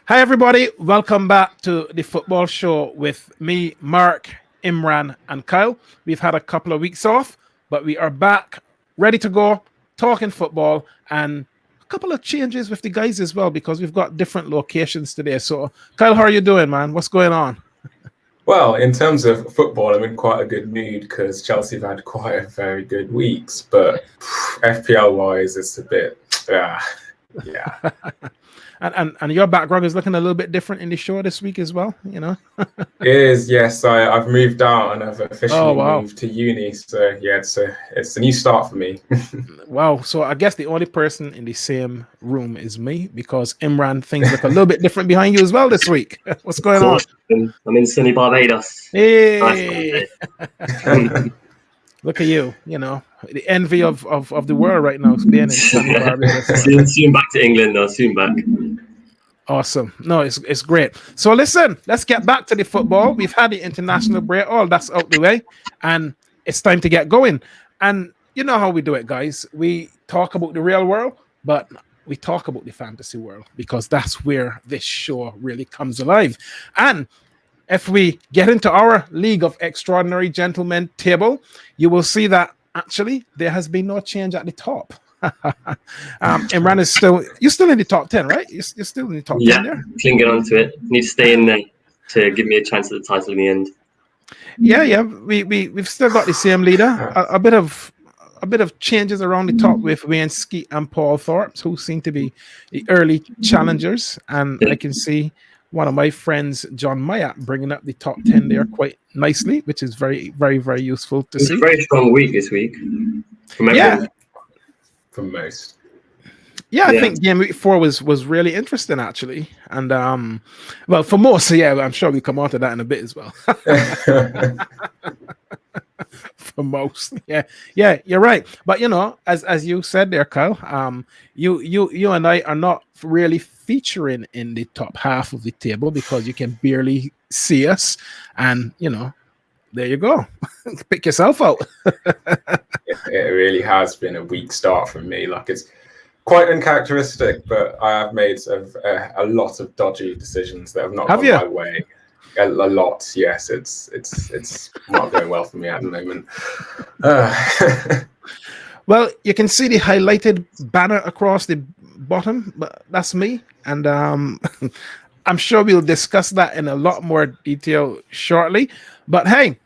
Hi, everybody. Welcome back to the football show with me, Mark, Imran, and Kyle. We've had a couple of weeks off, but we are back, ready to go, talking football, and a couple of changes with the guys as well because we've got different locations today. So, Kyle, how are you doing, man? What's going on? Well, in terms of football, I'm in quite a good mood because Chelsea have had quite a very good weeks, but FPL-wise, it's a bit, yeah. And your background is looking a little bit different in the show this week as well, you know? It is, yes. I've moved out and I've officially wow. moved to uni. So, yeah, it's a new start for me. Wow. So I guess the only person in the same room is me because Imran, things look a little bit different behind you as well this week. What's going on? I'm in sunny Barbados. Hey! Look at you, the envy of the world right now, being in sunny Barbados. Soon back to England, though. Soon back. Awesome. No, it's great. So listen, let's get back to the football. We've had the international break. All that's out the way. And it's time to get going. And you know how we do it, guys. We talk about the real world, but we talk about the fantasy world because that's where this show really comes alive. And if we get into our League of Extraordinary Gentlemen table, you will see that actually there has been no change at the top. Imran is you're still in the top 10, right? You're still in the top 10 there? Clinging on to it. Need to stay in there to give me a chance at the title in the end. Yeah. We've still got the same leader. A bit of changes around the top with Wayne Skeet and Paul Thorpe, who seem to be the early challengers. And I can see one of my friends, John Myatt, bringing up the top 10 there quite nicely, which is very, very, very useful to see. It's a very strong week this week. From everyone. From most. Yeah, I think game week 4 was really interesting actually, and well, for most, I'm sure we come on to that in a bit as well. For most, yeah, you're right. But as you said there, Kyle, you and I are not really featuring in the top half of the table because you can barely see us, and there you go. Pick yourself out. It really has been a weak start for me. Like, it's quite uncharacteristic, but I have made a lot of dodgy decisions that have not gone my way. A lot, yes. It's not going well for me at the moment. Well, you can see the highlighted banner across the bottom, but that's me, and I'm sure we'll discuss that in a lot more detail shortly. But hey,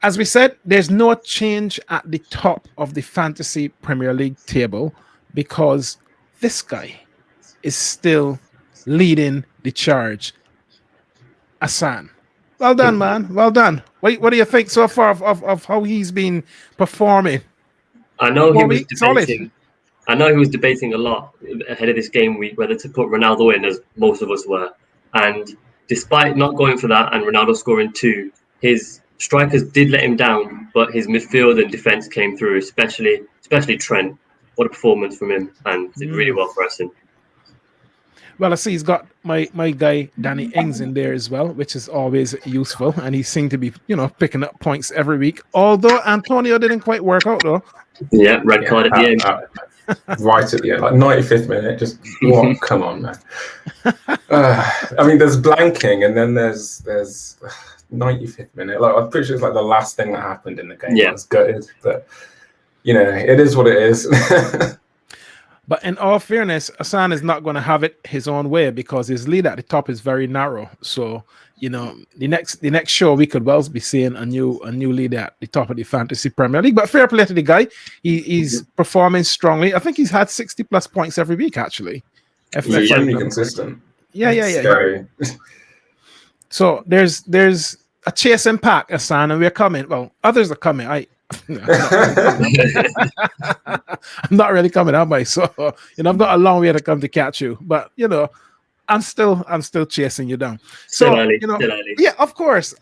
as we said, there's no change at the top of the Fantasy Premier League table because this guy is still leading the charge. Hassan. Well done, man. Well done. What do you think so far of how he's been performing? I know he was debating. I know he was debating a lot ahead of this game week whether to put Ronaldo in, as most of us were. And despite not going for that and Ronaldo scoring 2, his strikers did let him down, but his midfield and defense came through, especially Trent. What a performance from him, and did really well for us. Well, I see he's got my guy Danny Ings in there as well, which is always useful, and he seemed to be picking up points every week. Although Antonio didn't quite work out though. Yeah, red card at the end. Right at the end, like 95th minute. Just what? Come on, man. I mean, there's blanking, and then there's 95th minute. Like, I'm pretty sure it's like the last thing that happened in the game. Yeah, I was gutted, but it is what it is. But in all fairness, Hassan is not going to have it his own way because his lead at the top is very narrow. So the next show we could well be seeing a new lead at the top of the Fantasy Premier League. But fair play to the guy, he's performing strongly. I think he's had 60+ points every week actually. He's extremely consistent. Yeah. So there's a chasing pack, Hassan, and we're coming. Well, others are coming. I'm not really coming out by, so I've got a long way to come to catch you, but I'm still chasing you down. So still early. Yeah, of course,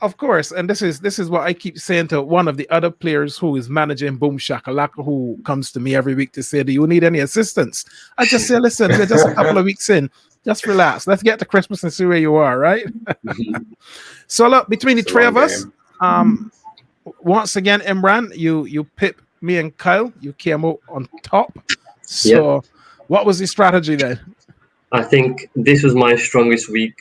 and this is what I keep saying to one of the other players who is managing Boom Shakalaka, who comes to me every week to say, do you need any assistance? I just say, listen, we're just a couple of weeks in, just relax, let's get to Christmas and see where you are, right? So look, between the three of us, once again, Imran, you pipped me and Kyle. You came out on top. So, What was the strategy then? I think this was my strongest week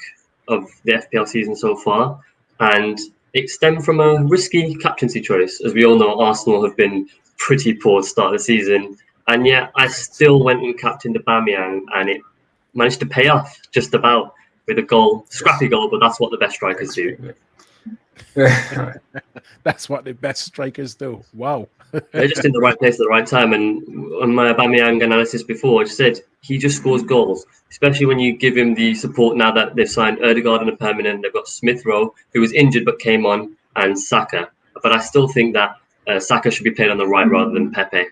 of the FPL season so far, and it stemmed from a risky captaincy choice. As we all know, Arsenal have been pretty poor to start the season, and yet I still went and captained Aubameyang, and it managed to pay off just about with a goal, scrappy goal, but that's what the best strikers do. That's what the best strikers do. Wow. They're just in the right place at the right time. And on my Aubameyang analysis before, I said he just scores goals, especially when you give him the support now that they've signed Ødegaard on a permanent. They've got Smith Rowe, who was injured but came on, and Saka. But I still think that Saka should be played on the right rather than Pepe.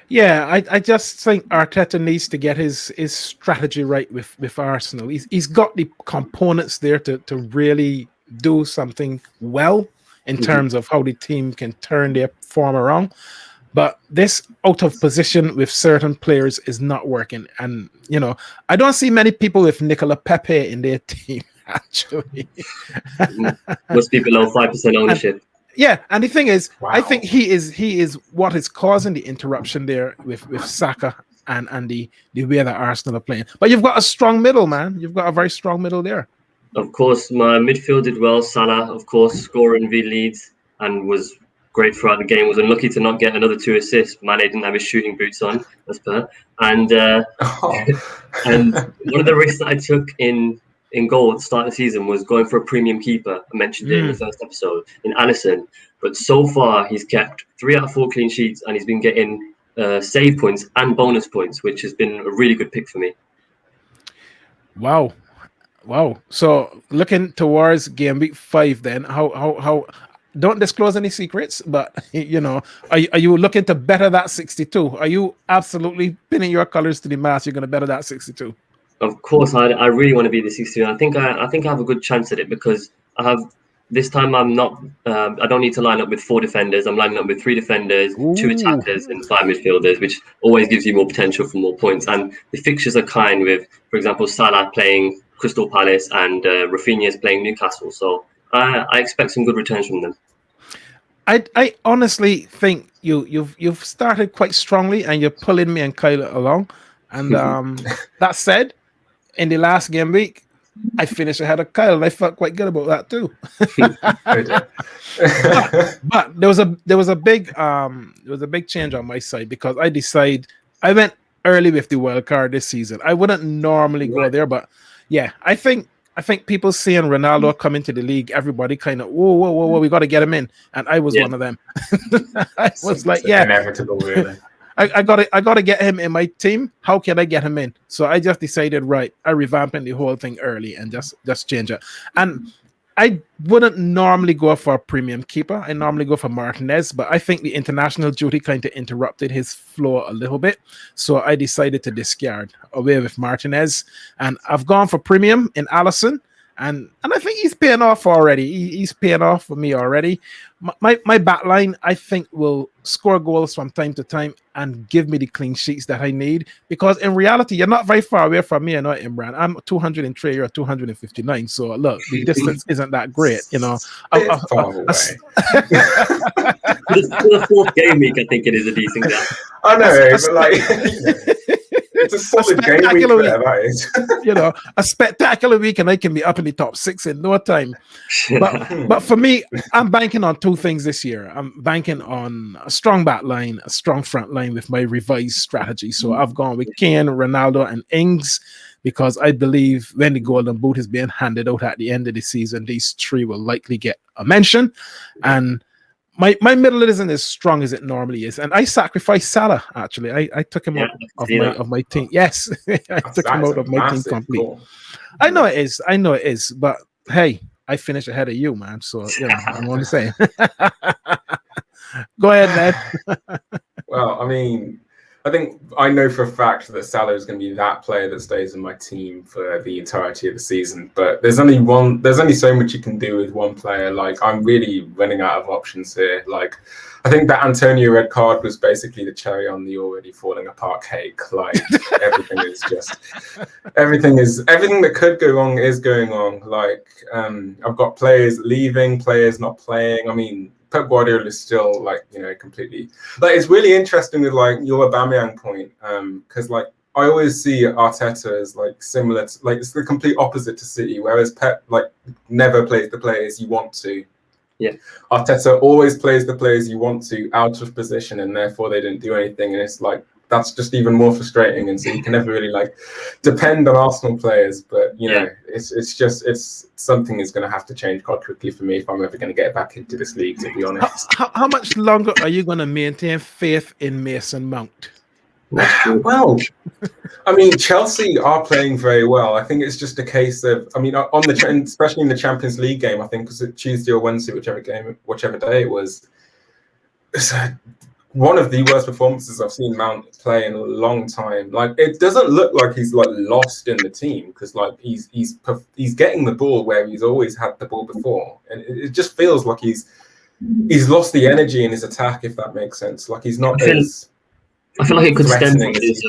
Yeah, I just think Arteta needs to get his strategy right with Arsenal. He's got the components there to really do something well in terms of how the team can turn their form around. But this out of position with certain players is not working. And, you know, I don't see many people with Nicola Pepe in their team, actually. Must be below 5% ownership. Yeah, and the thing is, wow. I think he is what is causing the interruption there with Saka and the way that Arsenal are playing. But you've got a strong middle, man. You've got a very strong middle there. Of course, my midfield did well. Salah, of course, scoring v Leeds and was great throughout the game. Was unlucky to not get another 2 assists. Mane didn't have his shooting boots on, as per. And and one of the risks that I took in goal at the start of the season was going for a premium keeper. I mentioned it in the first episode, in Alisson. But so far, he's kept 3 out of 4 clean sheets, and he's been getting save points and bonus points, which has been a really good pick for me. Wow. So looking towards game week 5, then how don't disclose any secrets, but you know, are you looking to better that 62? Are you absolutely pinning your colors to the mast? You're going to better that 62? Of course, I really want to be the 62. I think I have a good chance at it because I have. This time I'm not. I don't need to line up with 4 defenders. I'm lining up with 3 defenders, 2 attackers, and 5 midfielders, which always gives you more potential for more points. And the fixtures are kind with, for example, Salah playing Crystal Palace and Rafinha is playing Newcastle. So I expect some good returns from them. I honestly think you've started quite strongly and you're pulling me and Kyle along. And that said, in the last game week, I finished ahead of Kyle, and I felt quite good about that too. but there was a big change on my side because I went early with the wild card this season. I wouldn't normally go there, but yeah, I think people seeing Ronaldo come into the league, everybody kind of whoa, we got to get him in, and I was one of them. I was like, yeah, inevitable, really. I gotta get him in my team. How can I get him in? So I just decided, right, I revamping the whole thing early and just change it. And I wouldn't normally go for a premium keeper. I normally go for Martinez, but I think the international duty kind of interrupted his flow a little bit. So I decided to discard away with Martinez. And I've gone for premium in Alisson. And I think he's paying off already. He's paying off for me already. My back line, I think, will score goals from time to time and give me the clean sheets that I need. Because in reality, you're not very far away from me, Imran. I'm 203, you're 259. So look, the distance isn't that great, you know. It's far away. For the 4th game week, I think it is a decent gap. I know, but like... It's a solid game week there, that is. You know, a spectacular week and I can be up in the top 6 in no time. But for me, I'm banking on 2 things this year. I'm banking on a strong back line, a strong front line with my revised strategy. So I've gone with Kane, Ronaldo, and Ings because I believe when the Golden Boot is being handed out at the end of the season, these 3 will likely get a mention. And my middle isn't as strong as it normally is, and I sacrificed Salah. Actually, I took him out of my team. Yes, I took him out of my team completely. Cool. I know it is, but hey, I finished ahead of you, man. So you know, I'm only saying. Go ahead, man. Well, I mean, I think I know for a fact that Salah is going to be that player that stays in my team for the entirety of the season. But there's only so much you can do with one player. Like, I'm really running out of options here. Like, I think that Antonio red card was basically the cherry on the already falling apart cake. Like, everything that could go wrong is going wrong. Like, I've got players leaving, players not playing. I mean, Pep Guardiola is still completely it's really interesting with your Aubameyang point because I always see Arteta as like similar to, like, it's the complete opposite to City, whereas Pep like never plays the players you want to. Yeah. Arteta always plays the players you want to out of position, and therefore they didn't do anything. And it's like, that's just even more frustrating. And so you can never really like depend on Arsenal players. But you know, it's something is going to have to change quite quickly for me if I'm ever going to get back into this league, to be honest. How much longer are you going to maintain faith in Mason Mount? Well, I mean, Chelsea are playing very well. I think it's just a case of, I mean, on the especially in the Champions League game, I think, was it Tuesday or Wednesday, whichever day it was, one of the worst performances I've seen Mount play in a long time. Like, it doesn't look like he's like lost in the team, because like he's getting the ball where he's always had the ball before, and it just feels like he's lost the energy in his attack, if that makes sense. Like, he's not I feel like it could stem from his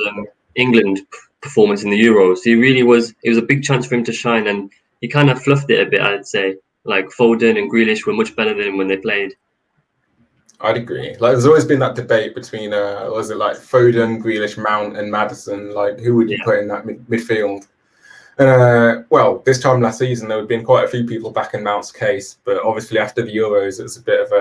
England performance in the Euros. It was a big chance for him to shine, and he kind of fluffed it a bit, I'd say. Like, Foden and Grealish were much better than him when they played. I'd agree. Like, there's always been that debate between was it like Foden, Grealish, Mount, and Maddison? Like, who would you put in that midfield? Well, this time last season there had been quite a few people back in Mount's case, but obviously after the Euros it was a bit of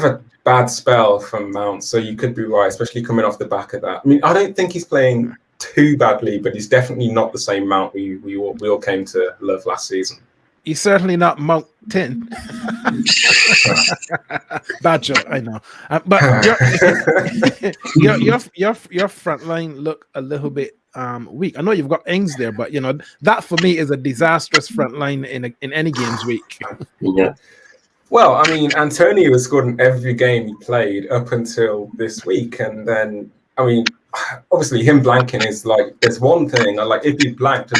a bad spell from Mount. So you could be right, especially coming off the back of that. I mean, I don't think he's playing too badly, but he's definitely not the same Mount we all came to love last season. He's certainly not Mount 10. Bad joke, I know. But your front line look a little bit weak. I know you've got Ings there, but you know that for me is a disastrous front line in any games week. Yeah. Well, I mean, Antonio has scored in every game he played up until this week, and then I mean, obviously him blanking is like, there's one thing. Like, if he blanked,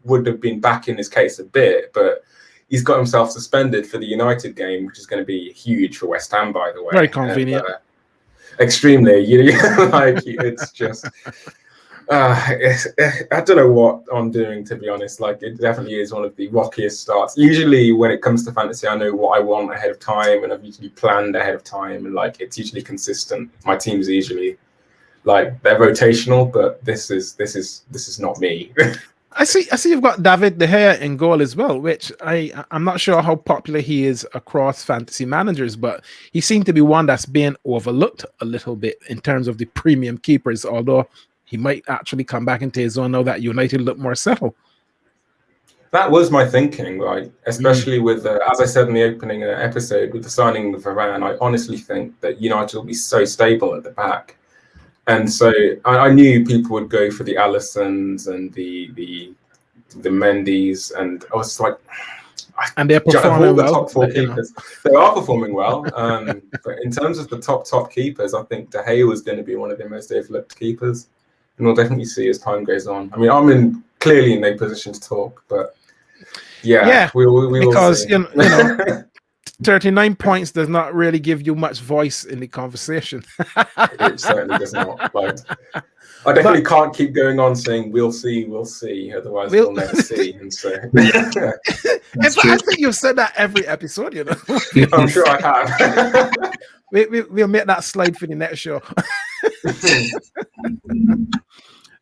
would have been back in his case a bit, but he's got himself suspended for the United game, which is going to be huge for West Ham, by the way. Very convenient. And, extremely. Like, it's just, I don't know what I'm doing, to be honest. Like, it definitely is one of the rockiest starts. Usually when it comes to fantasy, I know what I want ahead of time, and I've usually planned ahead of time, and like, it's usually consistent. My team's usually like, they're rotational, but this is not me. I see you've got David De Gea in goal as well, which I'm not sure how popular he is across fantasy managers, but he seemed to be one that's being overlooked a little bit in terms of the premium keepers, although he might actually come back into his own now that United look more settled. That was my thinking, right? Especially with, as I said in the opening episode, with the signing of Varane, I honestly think that United will be so stable at the back. And so I knew people would go for the Allisons and the Mendy's, and I was like, and they're performing well. Top four keepers, they are performing well. But in terms of the top keepers, I think De Gea was going to be one of the most overlooked keepers, and we'll definitely see as time goes on. I mean, I'm clearly in no position to talk, but yeah, we because will see. You know 39 points does not really give you much voice in the conversation. It certainly does not. Like, I definitely can't keep going on saying we'll see, otherwise we'll never see. And so, I think you've said that every episode, you know. I'm sure I have. We'll make that slide for the next show.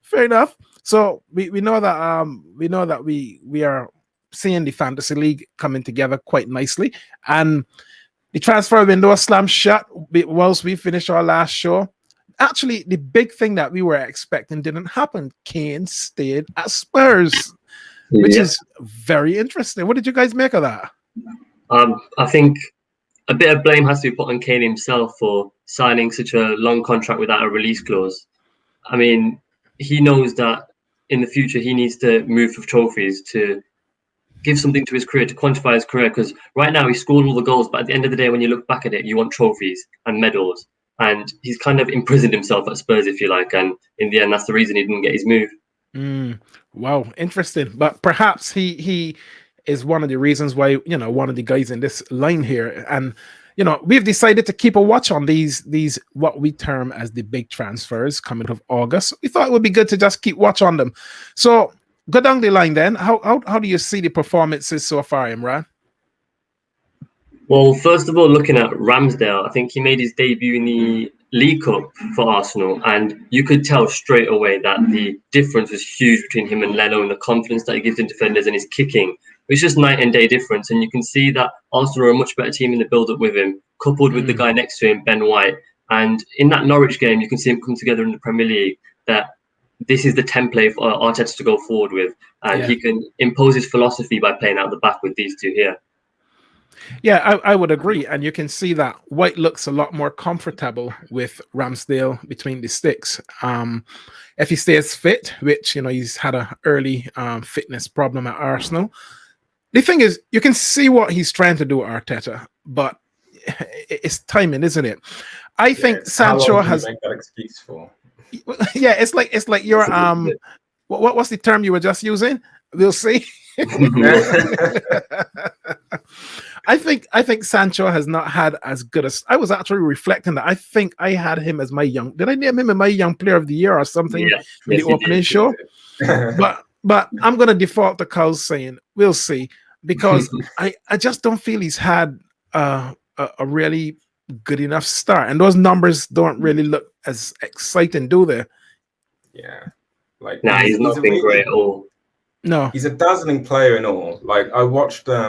Fair enough. So we know that we are seeing the fantasy league coming together quite nicely, and the transfer window slammed shut whilst we finished our last show. Actually, the big thing that we were expecting didn't happen. Kane stayed at Spurs, which is very interesting. What did you guys make of that? I think a bit of blame has to be put on Kane himself for signing such a long contract without a release clause. I mean, he knows that in the future he needs to move for trophies to give something to his career, to quantify his career, because right now he scored all the goals, but at the end of the day, when you look back at it, you want trophies and medals, and he's kind of imprisoned himself at Spurs, if you like, and in the end, that's the reason he didn't get his move. Wow, interesting. But perhaps he is one of the reasons why, you know, one of the guys in this line here, and you know, we've decided to keep a watch on these what we term as the big transfers coming of August. We thought it would be good to just keep watch on them. So go down the line then. How do you see the performances so far, Imran? Well, first of all, looking at Ramsdale, I think he made his debut in the League Cup for Arsenal, and you could tell straight away that the difference was huge between him and Leno, and the confidence that he gives in defenders and his kicking. It's just night and day difference, and you can see that Arsenal are a much better team in the build-up with him, coupled with the guy next to him, Ben White. And in that Norwich game, you can see him come together in the Premier League, that this is the template for Arteta to go forward with, and he can impose his philosophy by playing out the back with these two here. Yeah, I would agree. And you can see that White looks a lot more comfortable with Ramsdale between the sticks. If he stays fit, which, you know, he's had an early fitness problem at Arsenal. The thing is, you can see what he's trying to do at Arteta, but it's timing, isn't it? I think Sancho has... make that excuse for? Yeah, it's like your what's the term you were just using? We'll see. I think Sancho has not had as good as... I was actually reflecting that I think I had him as my young... Did I name him as my young player of the year or something in the opening show? But I'm going to default to Kyle's saying we'll see, because I just don't feel he's had a really good enough start, and those numbers don't really look as exciting, do they? Yeah, like he's not been great at all. No, he's a dazzling player in all. Like I watched I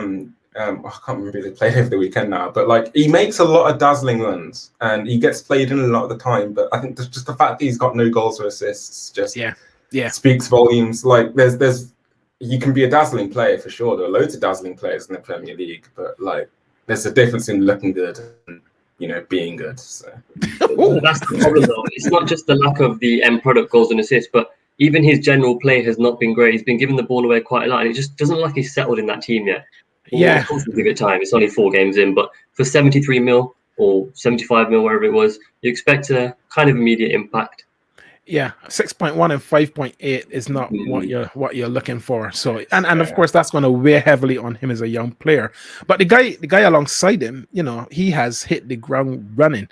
can't remember who they played over the weekend now, but like he makes a lot of dazzling runs and he gets played in a lot of the time. But I think just the fact that he's got no goals or assists just speaks volumes. Like there's you can be a dazzling player for sure. There are loads of dazzling players in the Premier League, but like there's a difference in looking good and, you know, being good. So that's the problem though. It's not just the lack of the end product goals and assists, but even his general play has not been great. He's been giving the ball away quite a lot, and it just doesn't look like he's settled in that team yet. Of course we'll give it time. It's only 4 games in, but for 73 mil or 75 mil, wherever it was, you expect a kind of immediate impact. Yeah, 6.1 and 5.8 is not what you're looking for. So and of course that's going to weigh heavily on him as a young player. But the guy alongside him, you know, he has hit the ground running.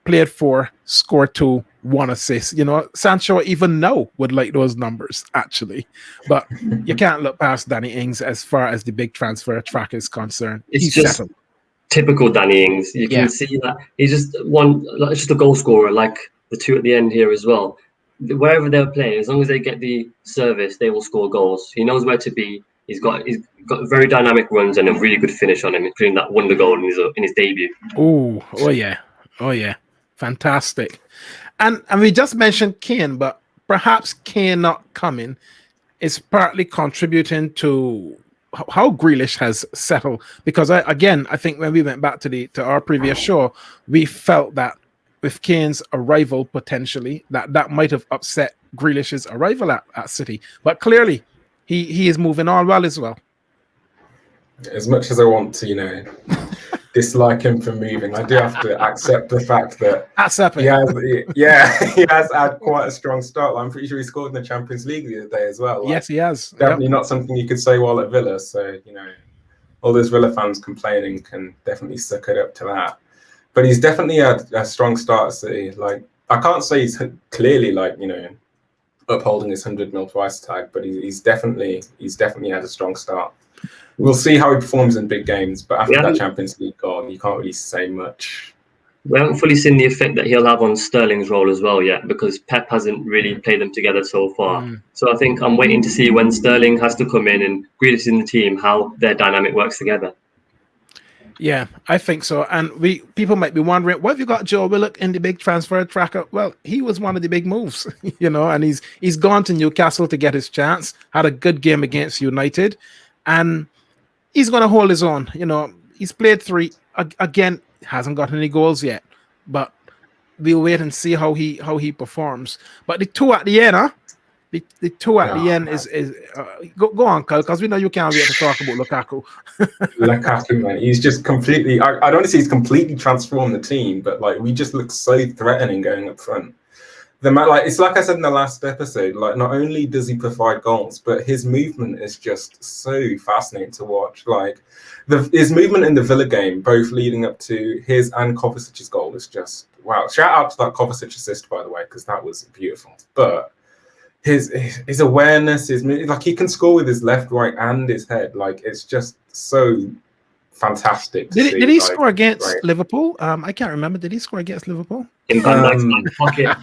Played 4, scored 2, 1 assist. You know, Sancho even now would like those numbers actually, but you can't look past Danny Ings as far as the big transfer track is concerned. It's just settled. Typical Danny Ings. You can see that he's just just a goal scorer, like the 2 at the end here as well. Wherever they're playing, as long as they get the service, they will score goals. He knows where to be. He's got very dynamic runs and a really good finish on him, including that wonder goal in his debut. Oh yeah, fantastic. And we just mentioned Kane, but perhaps Kane not coming is partly contributing to how Grealish has settled. Because I think when we went back to our previous show, we felt that with Kane's arrival potentially, that might have upset Grealish's arrival at City. But clearly, he is moving on well as well. As much as I want to, you know, dislike him for moving, I do have to accept the fact that he has had quite a strong start. I'm pretty sure he scored in the Champions League the other day as well. Yes, he has. Definitely not something you could say while at Villa. So, you know, all those Villa fans complaining can definitely suck it up to that. But he's definitely had a strong start at City. Like, I can't say he's clearly, like, you know, upholding his 100 mil price tag, but he's definitely had a strong start. We'll see how he performs in big games, but after that Champions League goal, you can't really say much. We haven't fully seen the effect that he'll have on Sterling's role as well yet, because Pep hasn't really played them together so far. So I think I'm waiting to see when Sterling has to come in and Grealish in the team, how their dynamic works together. Yeah, I think so. And people might be wondering, what have you got Joe Willock in the big transfer tracker? Well, he was one of the big moves, you know, and he's gone to Newcastle to get his chance, had a good game against United, and he's going to hold his own. You know, he's played 3. Again, hasn't got any goals yet, but we'll wait and see how he performs. But the 2 at the end, the 2 at the end is go on, Kyle, because we know you can't wait to talk about Lukaku. Lukaku, man, he's just completely. I don't see he's completely transformed the team, but like we just look so threatening going up front. It's like I said in the last episode. Like, not only does he provide goals, but his movement is just so fascinating to watch. Like his movement in the Villa game, both leading up to his and Kovacic's goal, is just wow. Shout out to that Kovacic assist, by the way, because that was beautiful. But his awareness, like he can score with his left, right, and his head. Like it's just so fantastic. Did he score against Liverpool? I can't remember. Did he score against Liverpool? in Van Dijk's back pocket.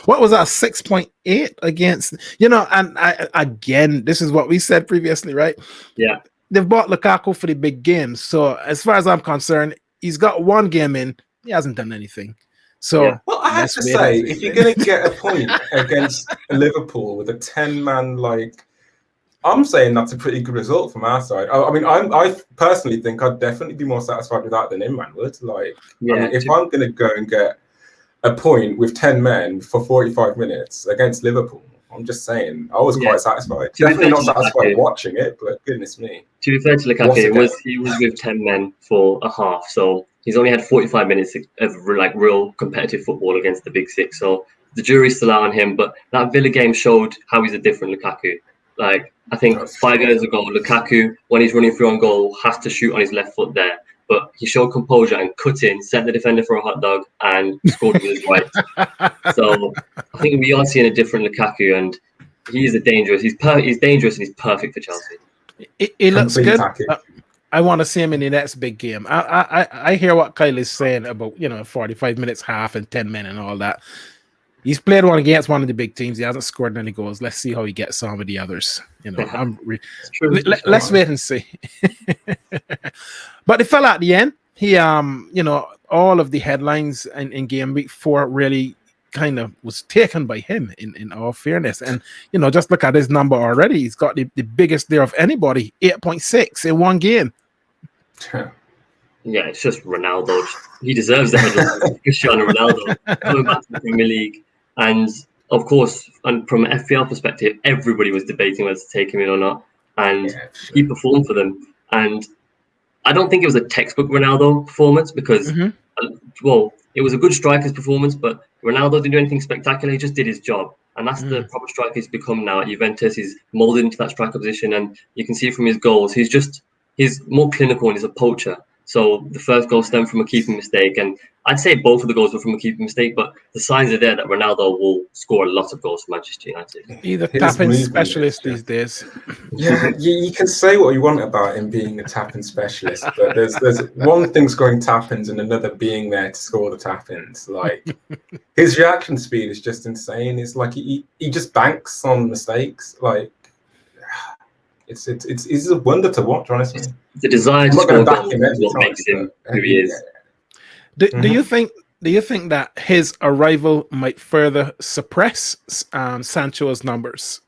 What was that? 6.8 against, and again, this is what we said previously, right? Yeah. They've bought Lukaku for the big games. So as far as I'm concerned, he's got one game in. He hasn't done anything. So well, I have to say, if you're going to get a point against Liverpool with a 10-man, I'm saying that's a pretty good result from our side. I mean, I personally think I'd definitely be more satisfied with that than Imran would. If I'm going to go and get a point with 10 men for 45 minutes against Liverpool, I'm just saying, I was quite satisfied. Definitely not satisfied watching it, but goodness me. To be fair to Lukaku, he was with 10 men for a half, so he's only had 45 minutes of real competitive football against the big six. So the jury's still out on him, but that Villa game showed how he's a different Lukaku. I think 5 years ago, Lukaku, when he's running through on goal, has to shoot on his left foot there. But he showed composure and cut in, sent the defender for a hot dog, and scored with his right. So I think we are seeing a different Lukaku, and he is dangerous. He's dangerous, and he's perfect for Chelsea. He looks good. I want to see him in the next big game. I hear what Kyle is saying about 45 minutes, half, and 10 men, and all that. He's played one against one of the big teams. He hasn't scored any goals. Let's see how he gets on with the others. Let's wait and see. But the fella at the end, he all of the headlines in game week 4 really kind of was taken by him in all fairness. And just look at his number already. He's got the biggest there of anybody, 8.6 in one game. Yeah, it's just Ronaldo. He deserves the headline. Cristiano Ronaldo coming back to the Premier League. And of course, and from an FPL perspective, everybody was debating whether to take him in or not. And he performed for them. And I don't think it was a textbook Ronaldo performance because, it was a good striker's performance, but Ronaldo didn't do anything spectacular. He just did his job. And that's the proper striker he's become now at Juventus. He's molded into that striker position. And you can see from his goals, he's more clinical and he's a poacher. So the first goal stemmed from a keeping mistake. And I'd say both of the goals were from a keeping mistake, but the signs are there that Ronaldo will score a lot of goals for Manchester United. He's a tapping specialist these days. Yeah, you can say what you want about him being a tapping specialist, but there's one thing scoring tap-ins and another being there to score the tap-ins. His reaction speed is just insane. It's he just banks on mistakes. It's a wonder to watch, honestly. The desire to score goals is what makes him who he is. Do you think that his arrival might further suppress Sancho's numbers?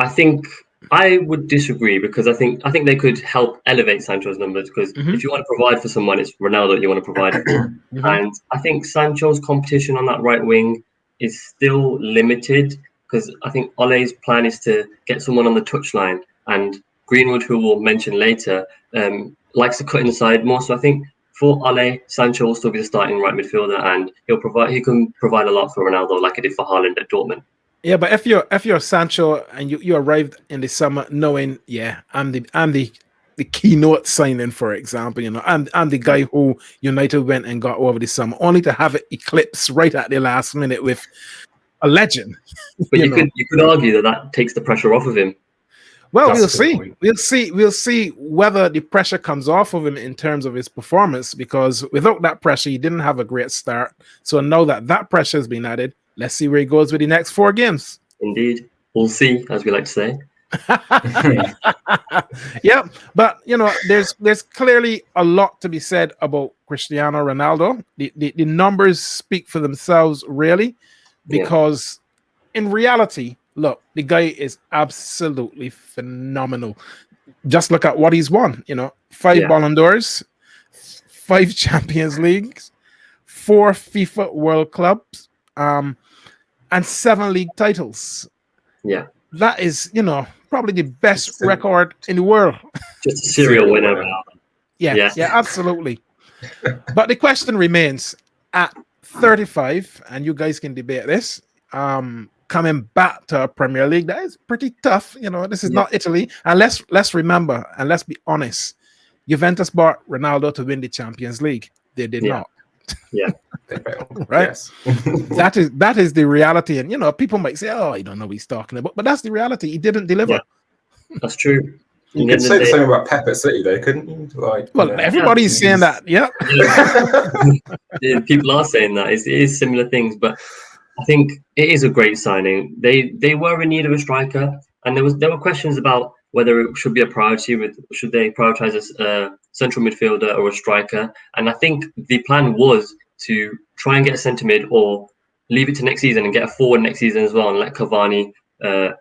I think I would disagree because I think they could help elevate Sancho's numbers because if you want to provide for someone, it's Ronaldo you want to provide for. And I think Sancho's competition on that right wing is still limited because I think Ole's plan is to get someone on the touchline, and Greenwood, who we'll mention later, likes to cut inside more. So I think for Ole, Sancho will still be the starting right midfielder, and he can provide a lot for Ronaldo, like he did for Haaland at Dortmund. Yeah, but if you're Sancho and you arrived in the summer knowing, I'm the keynote signing, for example, I'm the guy who United went and got over the summer, only to have it eclipse right at the last minute with a legend. But you could argue that takes the pressure off of him. Well, we'll see. We'll see whether the pressure comes off of him in terms of his performance, because without that pressure, he didn't have a great start. So now that pressure has been added, let's see where he goes with the next 4 games. Indeed. We'll see, as we like to say. Yeah, but there's clearly a lot to be said about Cristiano Ronaldo. The numbers speak for themselves, really, because in reality, look, the guy is absolutely phenomenal. Just look at what he's won. 5 Ballon d'Ors, 5 Champions Leagues, 4 FIFA World Clubs, and 7 league titles. Yeah. That is, probably the best record in the world. Just a serial winner. Yeah, absolutely. But the question remains, at 35, and you guys can debate this, coming back to a Premier League, that is pretty tough. This is not Italy. And let's remember, and let's be honest, Juventus bought Ronaldo to win the Champions League. They did not. Yeah. Right? Yes. that is the reality. And people might say, oh, I don't know what he's talking about, but that's the reality. He didn't deliver. Yeah. That's true. You could say the same about Pep at City, though, couldn't you? Like, well, everybody's saying that. Yeah. Yeah, people are saying that. It is similar things, but I think it is a great signing. They were in need of a striker, and there were questions about whether it should be a priority. Should they prioritize a central midfielder or a striker? And I think the plan was to try and get a centre mid, or leave it to next season and get a forward next season as well, and let Cavani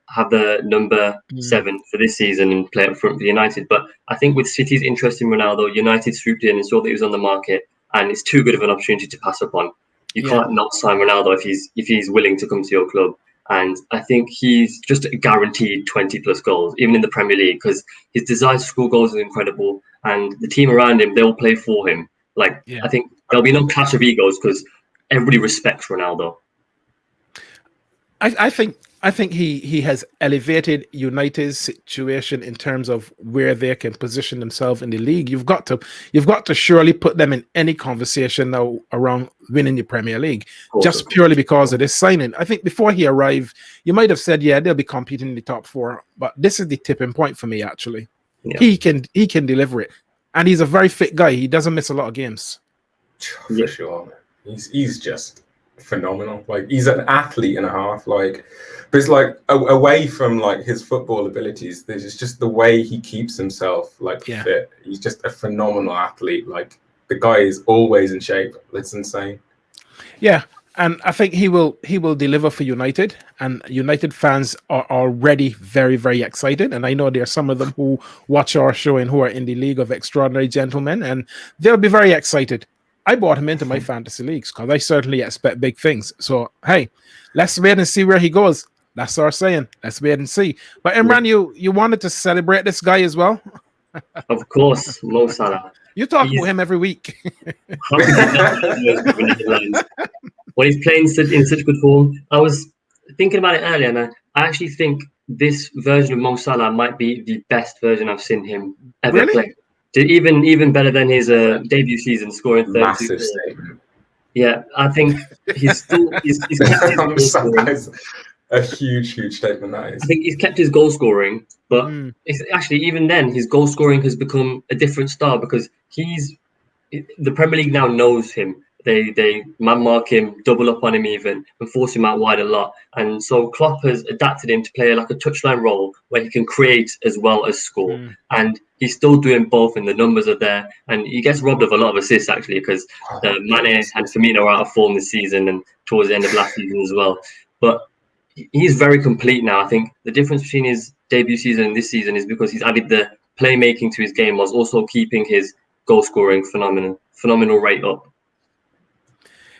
have the number 7 for this season and play up front for United. But I think with City's interest in Ronaldo, United swooped in and saw that he was on the market, and it's too good of an opportunity to pass up on. You can't not sign Ronaldo if he's willing to come to your club. And I think he's just guaranteed 20 plus goals, even in the Premier League, because his desire to score goals is incredible. And the team around him, they'll play for him. I think there'll be no clash of egos because everybody respects Ronaldo. I think he has elevated United's situation in terms of where they can position themselves in the league. You've got to surely put them in any conversation now around winning the Premier League, just purely because of this signing. I think before he arrived, you might have said, yeah, they'll be competing in the top 4, but this is the tipping point for me. Actually, he can deliver it, and he's a very fit guy. He doesn't miss a lot of games. For sure, he's just phenomenal. Like, he's an athlete and a half. Like, but it's like away from like his football abilities, there's just the way he keeps himself fit. He's just a phenomenal athlete. Like, the guy is always in shape. It's insane. Yeah, and I think he will deliver for United, and United fans are already very, very excited. And I know there are some of them who watch our show and who are in the League of Extraordinary Gentlemen, and they'll be very excited. I bought him into my fantasy leagues because I certainly expect big things. So, hey, let's wait and see where he goes. That's our saying. Let's wait and see. But Imran, you wanted to celebrate this guy as well? Of course, Mo Salah. You talk about him every week. When he's playing in such good form. I was thinking about it earlier, and I actually think this version of Mo Salah might be the best version I've seen him ever play. Even better than his debut season, scoring 32. Massive statement. Yeah, I think he's kept his a huge statement, that is. I think he's kept his goal scoring, but it's actually, even then, his goal scoring has become a different style because the Premier League now knows him. They man mark him, double up on him even, and force him out wide a lot. And so Klopp has adapted him to play like a touchline role where he can create as well as score. And he's still doing both, and the numbers are there. And he gets robbed of a lot of assists, actually, because Mane and Firmino are out of form this season and towards the end of last season as well. But he's very complete now. I think the difference between his debut season and this season is because he's added the playmaking to his game whilst also keeping his goal scoring phenomenal rate up.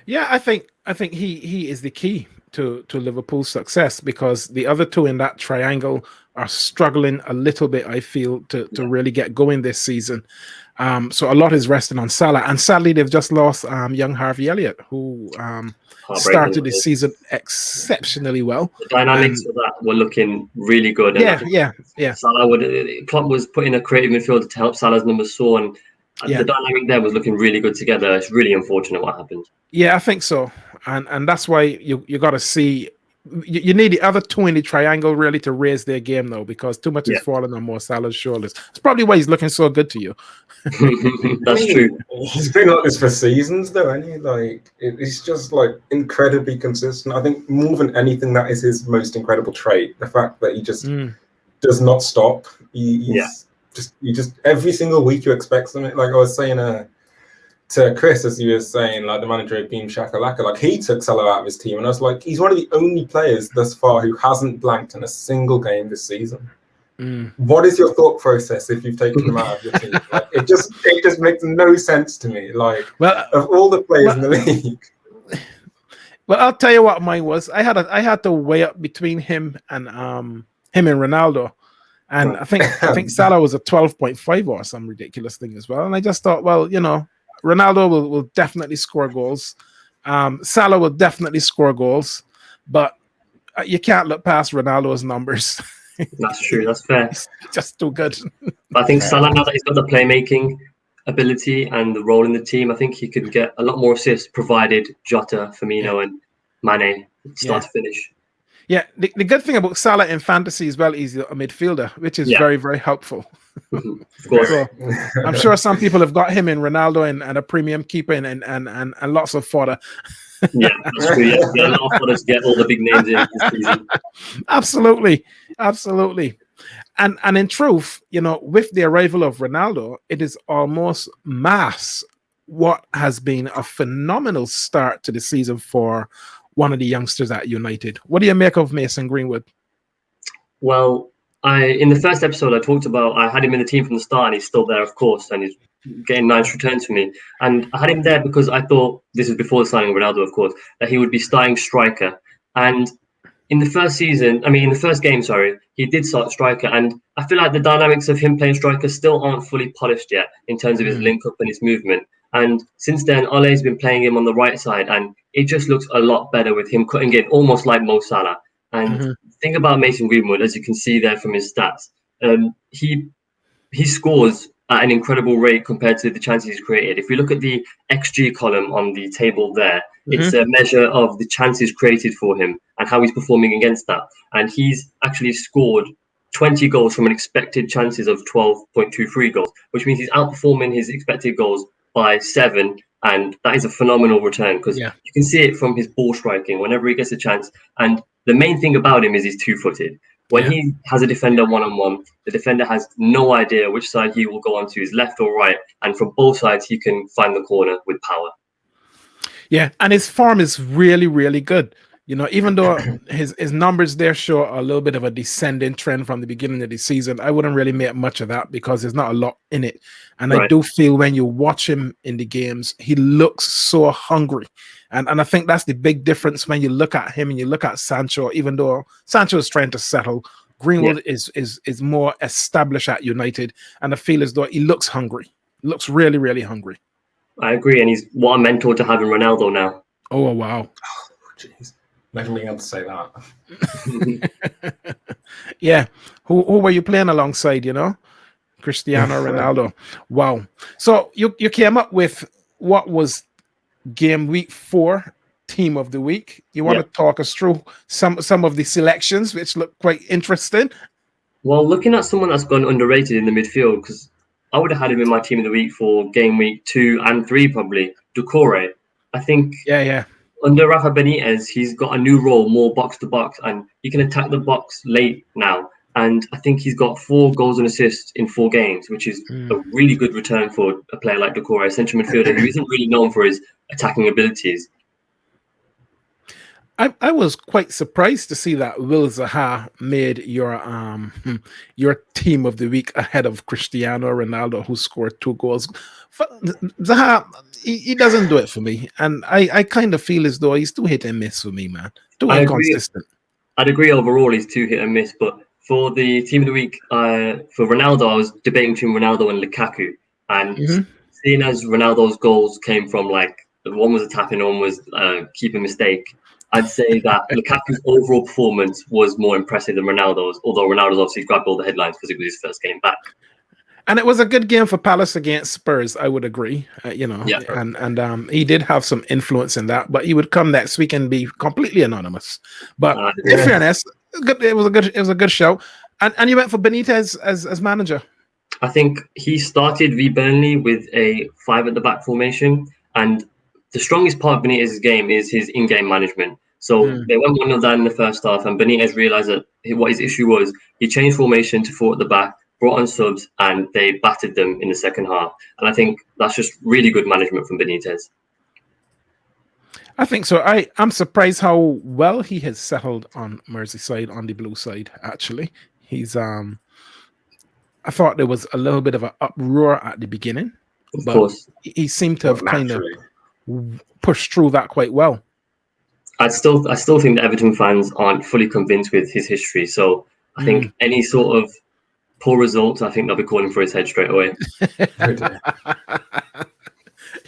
Yeah, I think he is the key to Liverpool's success, because the other two in that triangle are struggling a little bit, I feel, to really get going this season. So a lot is resting on Salah, and sadly they've just lost young Harvey Elliott, who started this season exceptionally well. The dynamics of that were looking really good. Yeah. Klopp was putting a creative midfielder to help Salah's numbers soar, and the dynamic there was looking really good together. It's really unfortunate what happened. Yeah, I think so, and that's why you got to see. You need the other two in the triangle really to raise their game now, because too much is falling on Mo Salah's shoulders. It's probably why he's looking so good to you. That's true. He's been like this for seasons, though, hasn't he? Like, it's just like incredibly consistent. I think more than anything, that is his most incredible trait: the fact that he just does not stop. He just every single week you expect something. Like I was saying to Chris, as you were saying, like the manager of Beam Shakalaka, like he took Salah out of his team, and I was like, he's one of the only players thus far who hasn't blanked in a single game this season. What is your thought process if you've taken him out of your team? Like, it just makes no sense to me. Like, of all the players in the league. Well, I'll tell you what mine was. I had to weigh up between him and Ronaldo. And I think Salah was a 12.5 or some ridiculous thing as well. And I just thought, well, Ronaldo will definitely score goals. Salah will definitely score goals, but you can't look past Ronaldo's numbers. That's true. That's fair. He's just too good. I think Salah, now that he's got the playmaking ability and the role in the team, I think he could get a lot more assists provided Jota, Firmino, and Mane start to finish. Yeah, the good thing about Salah in fantasy as well is a midfielder, which is very, very helpful. Of course. So, I'm sure some people have got him in Ronaldo and a premium keeper and lots of fodder. Yeah, that's true. Yeah, a lot of fodder to get all the big names in this season. Absolutely. And in truth, with the arrival of Ronaldo, it is almost mass what has been a phenomenal start to the season for one of the youngsters at United. What do you make of Mason Greenwood? Well, in the first episode I talked about, I had him in the team from the start, and he's still there, of course, and he's getting nice returns for me. And I had him there because I thought, this is before the signing of Ronaldo, of course, that he would be starting striker. And in the first game, he did start striker, and I feel like the dynamics of him playing striker still aren't fully polished yet in terms of his link up and his movement. And since then, Ole's been playing him on the right side, and it just looks a lot better with him cutting in, almost like Mo Salah. And the thing about Mason Greenwood, as you can see there from his stats, he scores at an incredible rate compared to the chances he's created. If we look at the XG column on the table there, it's a measure of the chances created for him and how he's performing against that. And he's actually scored 20 goals from an expected chances of 12.23 goals, which means he's outperforming his expected goals by 7. And that is a phenomenal return because you can see it from his ball striking whenever he gets a chance. And the main thing about him is he's two-footed. When he has a defender one-on-one, the defender has no idea which side he will go onto, his left or right. And from both sides, he can find the corner with power. Yeah, and his form is really, really good. Even though his numbers there show a little bit of a descending trend from the beginning of the season, I wouldn't really make much of that because there's not a lot in it. And I do feel when you watch him in the games, he looks so hungry. And I think that's the big difference when you look at him and you look at Sancho, even though Sancho is trying to settle, Greenwood is more established at United. And I feel as though he looks hungry. He looks really, really hungry. I agree. And he's what a mentor to have in Ronaldo now. Oh, wow. Jeez. Never being able to say that. Yeah. Who were you playing alongside, Cristiano Ronaldo. Wow. So you came up with what was game week 4 team of the week. You want to talk us through some of the selections, which look quite interesting? Well, looking at someone that's gone underrated in the midfield, because I would have had him in my team of the week for game week 2 and 3, probably. Doucouré. I think under Rafa Benitez, he's got a new role, more box to box, and he can attack the box late now. And I think he's got 4 goals and assists in 4 games, which is a really good return for a player like Doucouré, a central midfielder who isn't really known for his attacking abilities. I was quite surprised to see that Will Zaha made your team of the week ahead of Cristiano Ronaldo, who scored 2 goals. Zaha, he doesn't do it for me, and I kind of feel as though he's too hit and miss for me, man. Too inconsistent. I'd agree overall he's too hit and miss, but for the team of the week, for Ronaldo, I was debating between Ronaldo and Lukaku, and seeing as Ronaldo's goals came from one was a tap in, one was a keeper mistake, I'd say that Lukaku's overall performance was more impressive than Ronaldo's, although Ronaldo's obviously grabbed all the headlines because it was his first game back. And it was a good game for Palace against Spurs, I would agree. And he did have some influence in that, but he would come next week and be completely anonymous. But in fairness, it was a good show. And you went for Benitez as manager. I think he started v Burnley with a 5 at the back formation, and the strongest part of Benitez's game is his in-game management. So they went 1-0 down in the first half, and Benitez realised that what his issue was. He changed formation to 4 at the back, brought on subs, and they battered them in the second half. And I think that's just really good management from Benitez. I think so. I'm surprised how well he has settled on Merseyside, on the blue side, actually. He's I thought there was a little bit of an uproar at the beginning, but he seemed to have kind of pushed through that quite well. I still think the Everton fans aren't fully convinced with his history. So I think any sort of poor results, I think they'll be calling for his head straight away.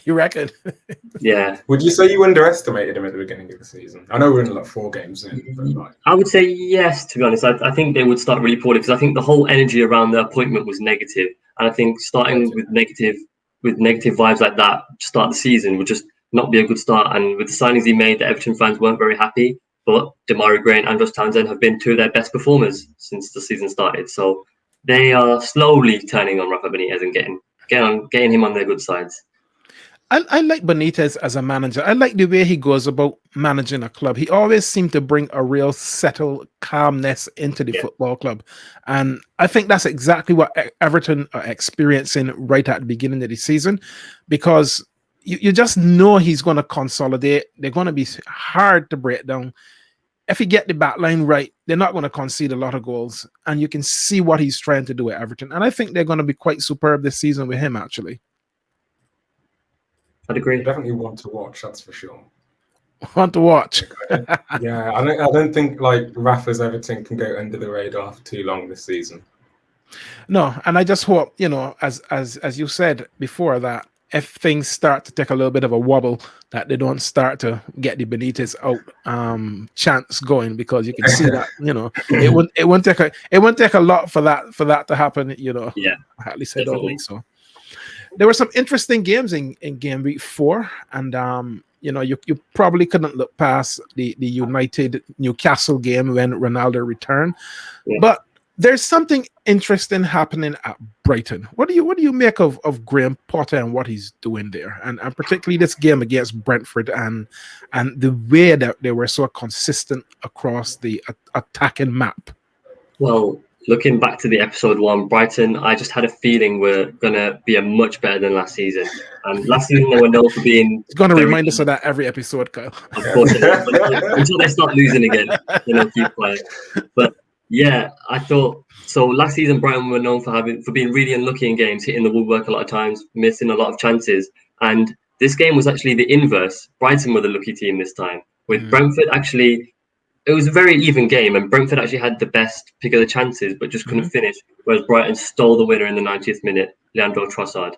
You reckon? Yeah. Would you say you underestimated him at the beginning of the season? I know we're in 4 games in, but I would say yes, to be honest. I think they would start really poorly because I think the whole energy around the appointment was negative. And I think starting with negative vibes like that to start the season would just not be a good start. And with the signings he made, the Everton fans weren't very happy. but Demarai Gray and Andros Townsend have been two of their best performers since the season started. So they are slowly turning on Rafa Benitez and getting him on their good sides. I like Benitez as a manager. I like the way he goes about managing a club. He always seemed to bring a real settled calmness into the football club. And I think that's exactly what Everton are experiencing right at the beginning of the season, because you just know he's going to consolidate. They're going to be hard to break down. If he get the back line right, they're not going to concede a lot of goals. And you can see what he's trying to do at Everton. And I think they're going to be quite superb this season with him, actually. I'd agree. Definitely want to watch, that's for sure. Want to watch? Yeah, I don't think like Rafa's Everton can go under the radar for too long this season. No, and I just hope, as you said before, that if things start to take a little bit of a wobble, that they don't start to get the Benitez out chance going, because you can see that it won't take a lot for that to happen. Yeah, at least I don't think so. There were some interesting games in game week 4, and you probably couldn't look past the United Newcastle game when Ronaldo returned. Yeah. But there's something interesting happening at Brighton. What do you make of Graham Potter and what he's doing there, and particularly this game against Brentford and the way that they were so consistent across the attacking map? Well, looking back to the episode 1, Brighton, I just had a feeling we're gonna be a much better than last season. Last season they were known for being. It's gonna remind us of that every episode, Kyle. Of course, until they start losing again, keep quiet. But yeah, I thought so. Last season, Brighton were known for being really unlucky in games, hitting the woodwork a lot of times, missing a lot of chances. And this game was actually the inverse. Brighton were the lucky team this time. With Brentford, actually, it was a very even game, and Brentford actually had the best pick of the chances, but just couldn't finish. Whereas Brighton stole the winner in the 90th minute, Leandro Trossard.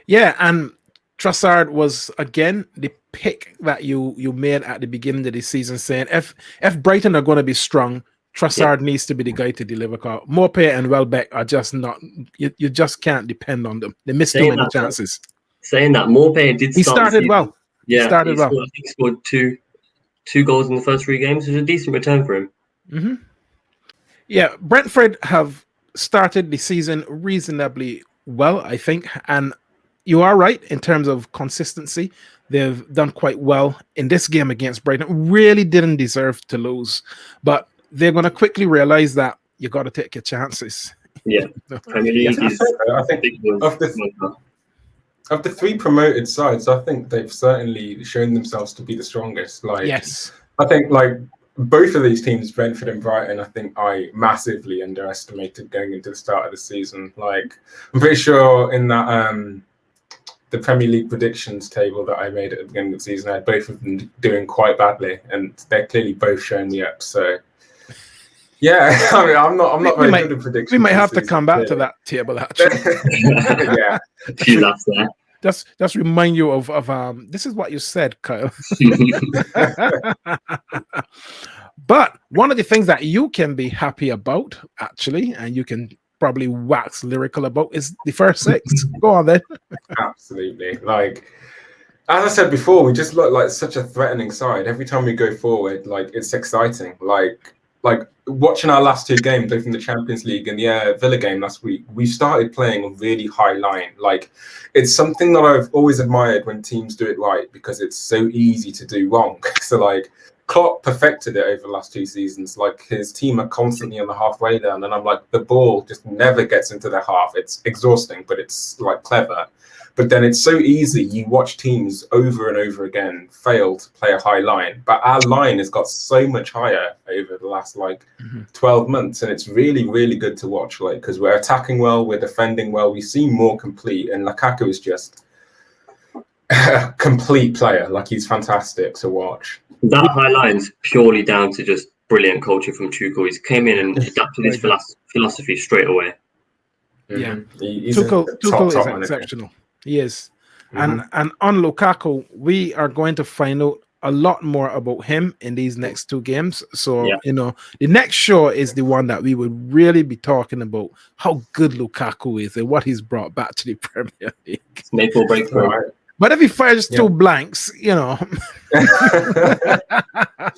Yeah, and Trossard was again the pick that you made at the beginning of the season, saying if Brighton are going to be strong, Trossard needs to be the guy to deliver. Maupay and Welbeck are just not. You just can't depend on them. They missed too many chances. Saying that, Maupay did. He started well. Yeah, he started well. I think he scored two goals in the first 3 games, which is a decent return for him. Mm-hmm. Yeah, Brentford have started the season reasonably well, I think, and you are right in terms of consistency. They've done quite well in this game against Brighton. Really didn't deserve to lose, but they're going to quickly realize that you got to take your chances. Yeah, I think of the 3 promoted sides, I think they've certainly shown themselves to be the strongest. Yes, I think both of these teams, Brentford and Brighton, I think I massively underestimated going into the start of the season. I'm pretty sure in that the Premier League predictions table that I made at the beginning of the season, I had both of them doing quite badly, and they're clearly both showing me up. So yeah, I mean, I'm not very good at predictions. We might have to come back to that table actually. Yeah, few laughs there. Just remind you of this is what you said, Kyle. But one of the things that you can be happy about, actually, and you can probably wax lyrical about, is the first 6. Go on then. Absolutely. As I said before, we just look like such a threatening side. Every time we go forward, it's exciting. Like watching our last 2 games, both in the Champions League and the Villa game last week, we started playing a really high line. It's something that I've always admired when teams do it right, because it's so easy to do wrong. So Klopp perfected it over the last 2 seasons. His team are constantly on the halfway line, and I'm the ball just never gets into their half. It's exhausting, but it's clever. But then it's so easy. You watch teams over and over again fail to play a high line. But our line has got so much higher over the last 12 months. And it's really, really good to watch, because we're attacking well, we're defending well, we seem more complete. And Lukaku is just a complete player. He's fantastic to watch. That high line's purely down to just brilliant coaching from Tuchel. He's came in and adapted his philosophy straight away. Yeah, he's Tuchel is exceptional. He is. And on Lukaku, we are going to find out a lot more about him in these next 2 games. So, the next show is the one that we would really be talking about how good Lukaku is and what he's brought back to the Premier League. Make or break for him. But if he fires 2 blanks,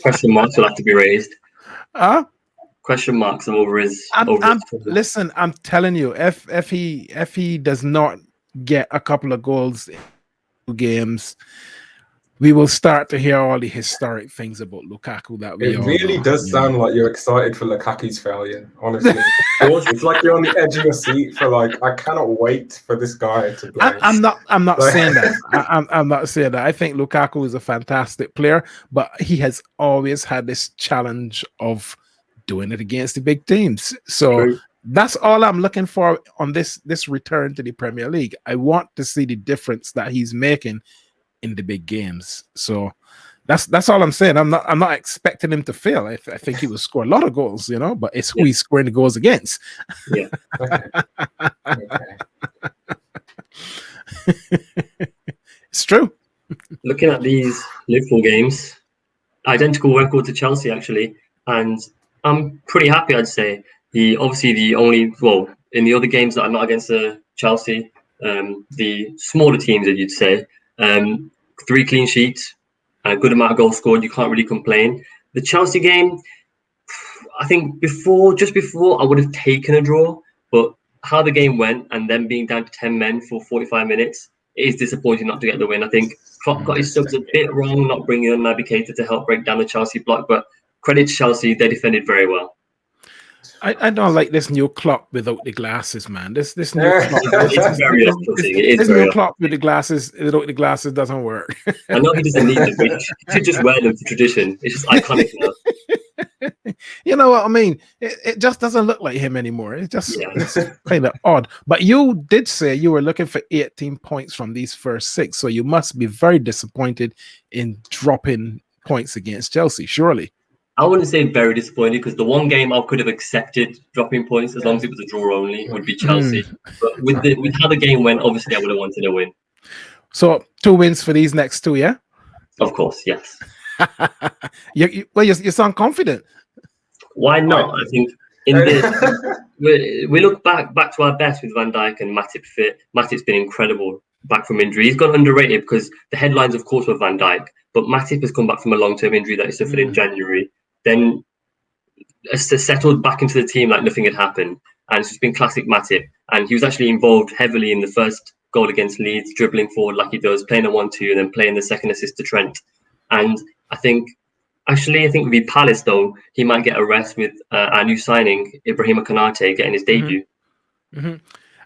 Question marks will have to be raised. Question marks over his. Listen, I'm telling you, if he does not get a couple of goals in 2 games, we will start to hear all the historic things about Lukaku that we it all really know, does sound like you're excited for Lukaku's failure, honestly. It's like you're on the edge of your seat for like, I cannot wait for this guy to play. I'm not saying that. I'm not saying that. I think Lukaku is a fantastic player, but he has always had this challenge of doing it against the big teams. So that's all I'm looking for on this return to the Premier League. I want to see the difference that he's making in the big games. So that's all I'm saying. I'm not expecting him to fail. I think he will score a lot of goals, you know, but it's who he's scoring the goals against. Yeah. It's true. Looking at these Liverpool games, identical record to Chelsea actually, and I'm pretty happy. I'd say in the other games that are not against Chelsea, the smaller teams, that you'd say, 3 clean sheets, a good amount of goals scored. You can't really complain. The Chelsea game, I think just before, I would have taken a draw, but how the game went and then being down to 10 men for 45 minutes, it is disappointing not to get the win. I think Klopp got his subs a bit wrong, not bringing in Naby Keita to help break down the Chelsea block, but credit to Chelsea, they defended very well. I don't like this new Klopp without the glasses, man. This new Klopp, this new Klopp with the glasses without the glasses doesn't work. I know he doesn't need them, but he should just wear them for tradition. It's just iconic now. You know what I mean? It just doesn't look like him anymore. It's kind of odd. But you did say you were looking for 18 points from these first 6, so you must be very disappointed in dropping points against Chelsea, surely. I wouldn't say very disappointed, because the one game I could have accepted dropping points as long as it was a draw only would be Chelsea. But with how the game went, obviously I would have wanted a win. So 2 wins for these next 2, yeah? Of course, yes. You sound confident. Why not? I think in this we look back to our best with Van Dijk and Matip fit. Matip's been incredible back from injury. He's gone underrated because the headlines, of course, were Van Dijk, but Matip has come back from a long-term injury that he suffered in January. Then settled back into the team like nothing had happened, and it's just been classic Matip. And he was actually involved heavily in the first goal against Leeds, dribbling forward like he does, playing a 1-2, and then playing the second assist to Trent. And I think with the Palace, though, he might get a rest with our new signing, Ibrahima Konate, getting his debut.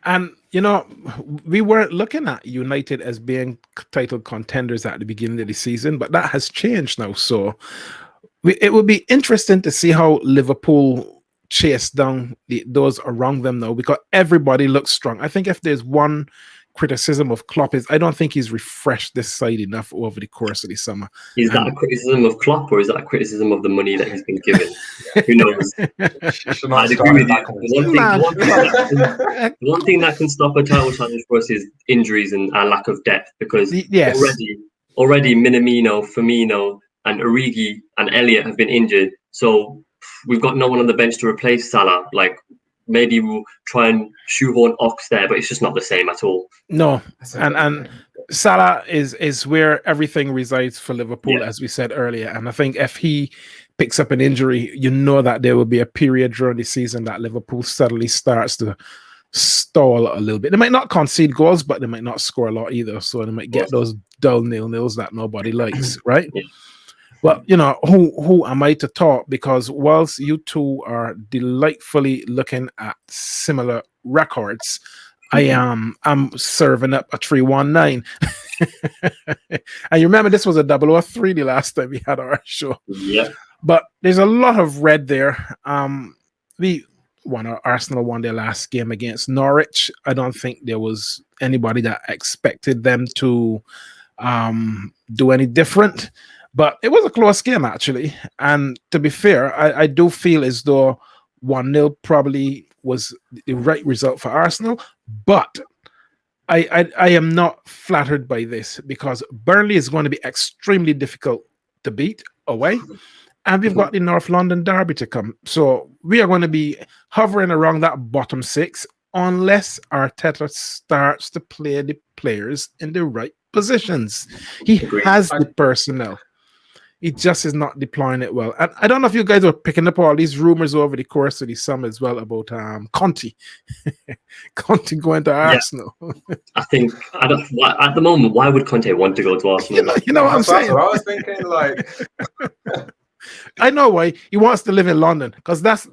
And, you know, we weren't looking at United as being title contenders at the beginning of the season, but that has changed now. So it would be interesting to see how Liverpool chase down those around them now, because everybody looks strong. I think if there's one criticism of Klopp, is I don't think he's refreshed this side enough over the course of the summer. Is that a criticism of Klopp, or is that a criticism of the money that he's been given? Who knows? I'd agree with you. The one thing that can stop a title challenge for us is injuries and our lack of depth, because already Minamino, Firmino, and Origi and Elliott have been injured, so we've got no one on the bench to replace Salah. Like, maybe we'll try and shoehorn Ox there, but it's just not the same at all. No, and Salah is where everything resides for Liverpool, as we said earlier. And I think if he picks up an injury, you know that there will be a period during the season that Liverpool suddenly starts to stall a little bit. They might not concede goals, but they might not score a lot either. So they might get those dull 0-0s that nobody likes, right? Yeah. Well, you know, who am I to talk? Because whilst you two are delightfully looking at similar records, I'm serving up a 319. And you remember this was a 003 the last time we had our show. Yeah. But there's a lot of red there. Arsenal won their last game against Norwich. I don't think there was anybody that expected them to do any different. But it was a close game, actually. And to be fair, I do feel as though 1-0 probably was the right result for Arsenal. But I am not flattered by this, because Burnley is going to be extremely difficult to beat away. And we've got the North London derby to come. So we are going to be hovering around that bottom 6 unless Arteta starts to play the players in the right positions. He has the personnel. He just is not deploying it well. And I don't know if you guys were picking up all these rumors over the course of the summer as well about Conte. Conte going to Arsenal. I think at the moment, why would Conte want to go to Arsenal? You know what I'm saying? That's what I was thinking. Like, I know why he wants to live in London, because that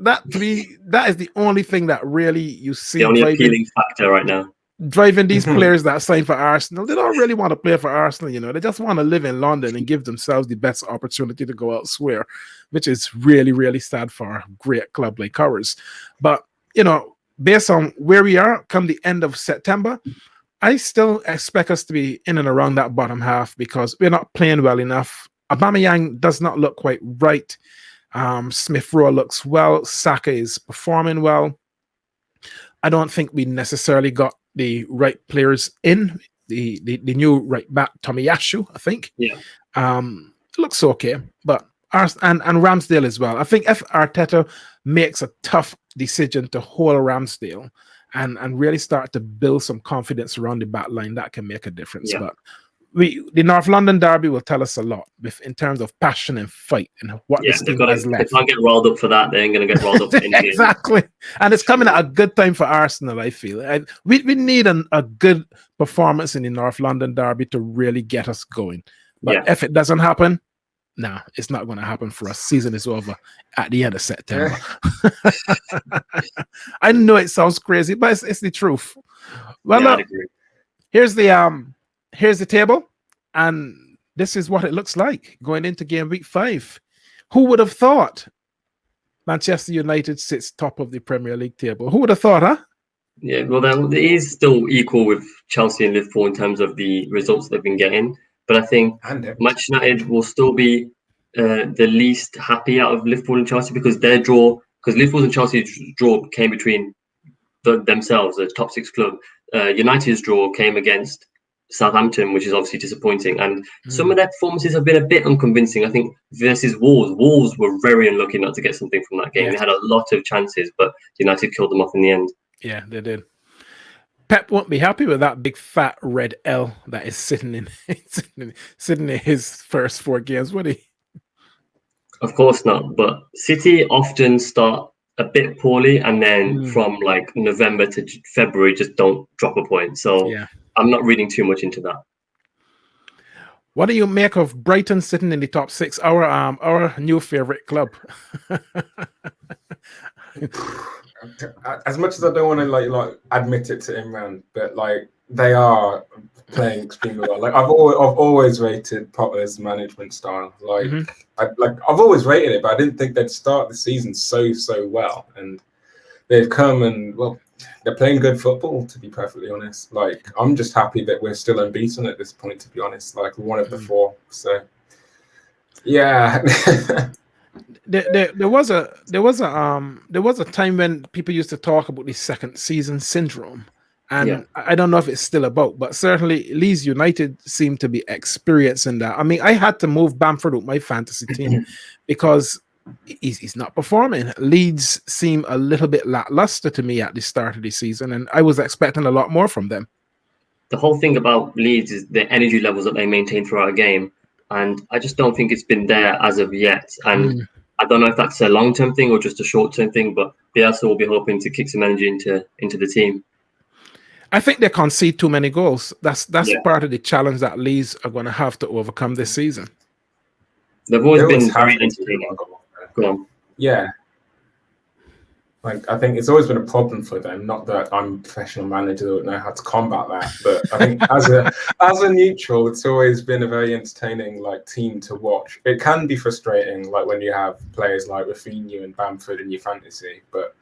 is the only thing that really you see the only appealing factor right now. Driving these players that sign for Arsenal. They don't really want to play for Arsenal, you know. They just want to live in London and give themselves the best opportunity to go elsewhere, which is really, really sad for a great club like ours. But, you know, based on where we are come the end of September, I still expect us to be in and around that bottom half because we're not playing well enough. Aubameyang does not look quite right. Smith Rowe looks well. Saka is performing well. I don't think we necessarily got the right players in. The new right back, Tomiyasu, I think. Yeah. Looks okay. But and Ramsdale as well. I think if Arteta makes a tough decision to hold Ramsdale and really start to build some confidence around the back line, that can make a difference. Yeah. But the North London derby will tell us a lot in terms of passion and fight and what this team has left. They can't get rolled up for that. They ain't going to get rolled up for exactly. And it's coming at a good time for Arsenal, I feel. We need a good performance in the North London derby to really get us going. But if it doesn't happen, no, it's not going to happen for us. Season is over at the end of September. I know it sounds crazy, but it's the truth. Well, look, here's the table, and this is what it looks like going into game week 5. Who would have thought Manchester United sits top of the Premier League table? Who would have thought, huh? Yeah, well, it is still equal with Chelsea and Liverpool in terms of the results they've been getting. But I think Manchester United will still be the least happy out of Liverpool and Chelsea because Liverpool and Chelsea's draw came between themselves, the top 6 club. United's draw came against Southampton, which is obviously disappointing, and some of their performances have been a bit unconvincing. I think versus Wolves were very unlucky not to get something from that game. Yeah. They had a lot of chances, but United killed them off in the end. Yeah, they did. Pep won't be happy with that big fat red L that is sitting in his first 4 games, would he? Of course not. But City often start a bit poorly, and then from like November to February, just don't drop a point. So I'm not reading too much into that. What do you make of Brighton sitting in the top 6? Our new favorite club. As much as I don't want to like admit it to Imran, but like they are playing extremely well. Like I've always rated Potter's management style. Like I've always rated it, but I didn't think they'd start the season so well. And they've come and they're playing good football, to be perfectly honest. Like I'm just happy that we're still unbeaten at this point, to be honest. Like we won it before, so yeah. There was a time when people used to talk about the second season syndrome, and I don't know if it's still about, but certainly Leeds United seem to be experiencing that. I mean, I had to move Bamford with my fantasy team because he's not performing. Leeds seem a little bit lackluster to me at the start of the season, and I was expecting a lot more from them. The whole thing about Leeds is the energy levels that they maintain throughout a game. And I just don't think it's been there as of yet. And I don't know if that's a long-term thing or just a short-term thing, but Bielsa will be hoping to kick some energy into the team. I think they concede too many goals. That's part of the challenge that Leeds are going to have to overcome this season. They've always been very entertaining. Go on. Yeah. Like I think it's always been a problem for them. Not that I'm a professional manager that would know how to combat that, but I think as a neutral, it's always been a very entertaining team to watch. It can be frustrating, like when you have players like Rafinha and Bamford in your fantasy, but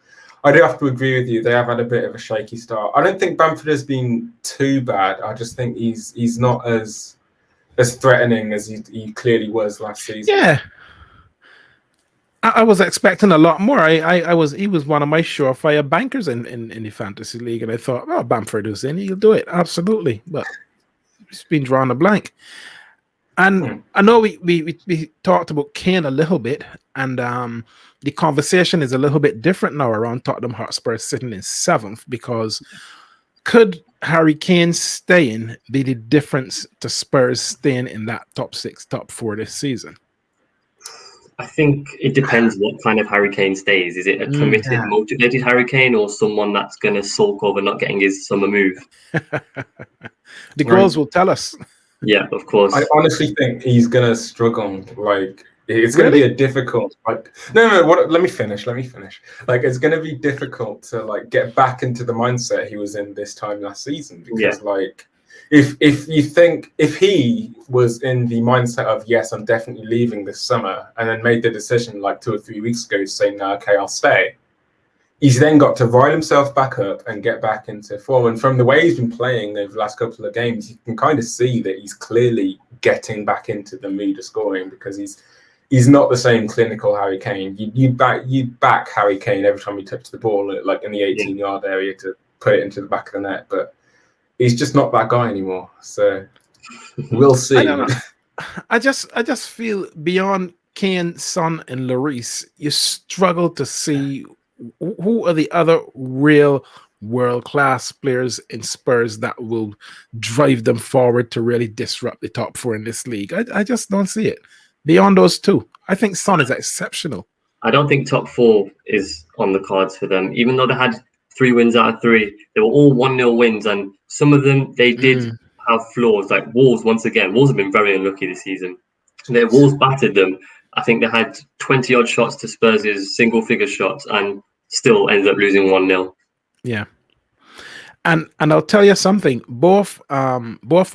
I do have to agree with you. They have had a bit of a shaky start. I don't think Bamford has been too bad. I just think he's not as threatening as he clearly was last season. Yeah. I was expecting a lot more. He was one of my surefire bankers in the fantasy league, and I thought, Bamford is in, he'll do it absolutely. But it's been drawn a blank. And I know we talked about Kane a little bit, and the conversation is a little bit different now around Tottenham Hotspur sitting in 7th, because could Harry Kane staying be the difference to Spurs staying in that top 6, top 4 this season? I think it depends what kind of Harry Kane stays. Is it a committed, motivated Harry Kane, or someone that's going to sulk over not getting his summer move? The goals will tell us. Yeah, of course. I honestly think he's going to struggle. Like, it's going to be a difficult. Like, no. Let me finish. Like, it's going to be difficult to like get back into the mindset he was in this time last season because, like, if you think if he was in the mindset of yes, I'm definitely leaving this summer, and then made the decision like 2 or 3 weeks ago to say no, okay, I'll stay. He's then got to rile himself back up and get back into form. And from the way he's been playing over the last couple of games, you can kind of see that he's clearly getting back into the mood of scoring because he's not the same clinical Harry Kane. You'd back Harry Kane every time he touched the ball, like in the 18-yard area, to put it into the back of the net, but he's just not that guy anymore. So we'll see. I don't know. I just feel beyond Kane, Son, and Lloris, you struggle to see who are the other real world-class players in Spurs that will drive them forward to really disrupt the top four in this league. I just don't see it. Beyond those two, I think Son is exceptional. I don't think top four is on the cards for them, even though they had 3 wins out of 3. They were all 1-0 wins, and some of them they did have flaws. Like Wolves, once again, Wolves have been very unlucky this season. Their Wolves battered them. I think they had 20-odd shots to Spurs' single-figure shots, and still ended up losing 1-0. Yeah, and I'll tell you something. Both